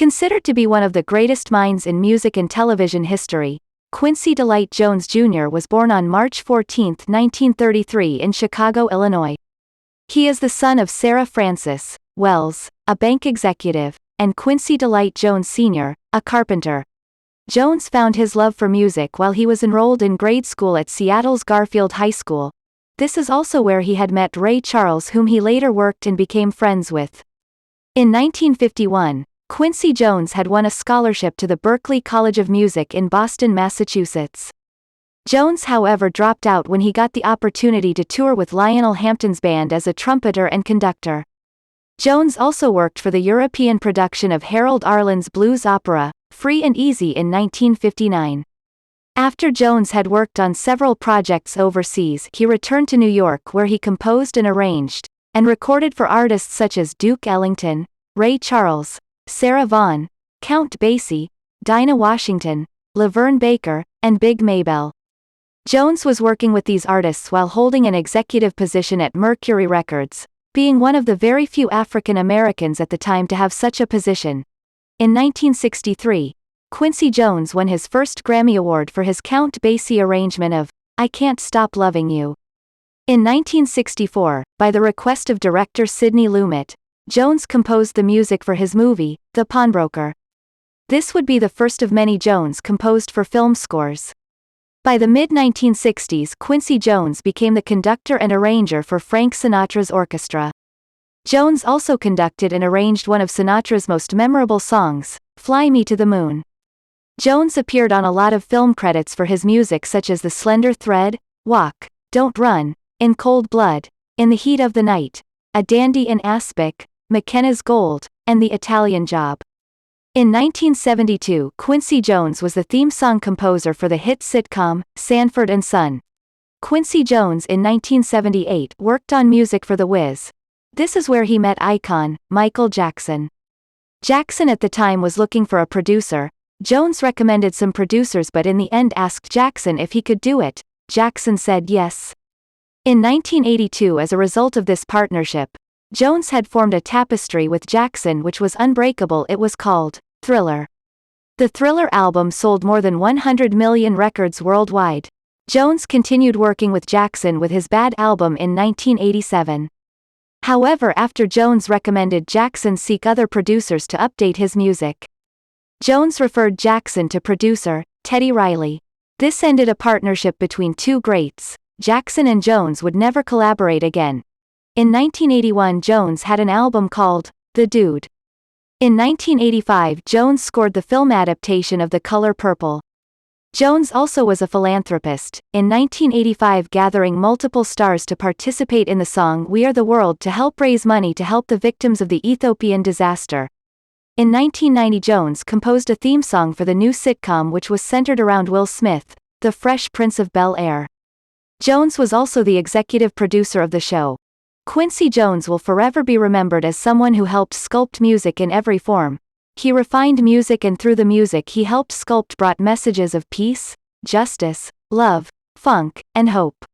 Considered to be one of the greatest minds in music and television history, Quincy Delight Jones Jr. was born on March 14, 1933 in Chicago, Illinois. He is the son of Sarah Frances Wells, a bank executive, and Quincy Delight Jones Sr., a carpenter. Jones found his love for music while he was enrolled in grade school at Seattle's Garfield High School. This is also where he had met Ray Charles, whom he later worked and became friends with. In 1951, Quincy Jones had won a scholarship to the Berklee College of Music in Boston, Massachusetts. Jones, however, dropped out when he got the opportunity to tour with Lionel Hampton's band as a trumpeter and conductor. Jones also worked for the European production of Harold Arlen's blues opera, Free and Easy, in 1959. After Jones had worked on several projects overseas, he returned to New York, where he composed and arranged, and recorded for artists such as Duke Ellington, Ray Charles, Sarah Vaughan, Count Basie, Dinah Washington, Laverne Baker, and Big Maybelle. Jones was working with these artists while holding an executive position at Mercury Records, being one of the very few African Americans at the time to have such a position. In 1963, Quincy Jones won his first Grammy Award for his Count Basie arrangement of I Can't Stop Loving You. In 1964, by the request of director Sidney Lumet, Jones composed the music for his movie, The Pawnbroker. This would be the first of many Jones composed for film scores. By the mid-1960s, Quincy Jones became the conductor and arranger for Frank Sinatra's orchestra. Jones also conducted and arranged one of Sinatra's most memorable songs, Fly Me to the Moon. Jones appeared on a lot of film credits for his music, such as The Slender Thread, Walk, Don't Run, In Cold Blood, In the Heat of the Night, A Dandy in Aspic, McKenna's Gold, and The Italian Job. In 1972, Quincy Jones was the theme song composer for the hit sitcom, Sanford and Son. Quincy Jones in 1978 worked on music for The Wiz. This is where he met icon, Michael Jackson. Jackson at the time was looking for a producer. Jones recommended some producers but in the end asked Jackson if he could do it. Jackson said yes. In 1982, as a result of this partnership, Jones had formed a tapestry with Jackson which was unbreakable. It was called Thriller. The Thriller album sold more than 100 million records worldwide. Jones continued working with Jackson with his Bad album in 1987. However, after Jones recommended Jackson seek other producers to update his music, Jones referred Jackson to producer Teddy Riley. This ended a partnership between two greats. Jackson and Jones would never collaborate again. In 1981, Jones had an album called The Dude. In 1985, Jones scored the film adaptation of The Color Purple. Jones also was a philanthropist, in 1985 gathering multiple stars to participate in the song We Are the World to help raise money to help the victims of the Ethiopian disaster. In 1990, Jones composed a theme song for the new sitcom which was centered around Will Smith, The Fresh Prince of Bel-Air. Jones was also the executive producer of the show. Quincy Jones will forever be remembered as someone who helped sculpt music in every form. He refined music, and through the music he helped sculpt brought messages of peace, justice, love, funk, and hope.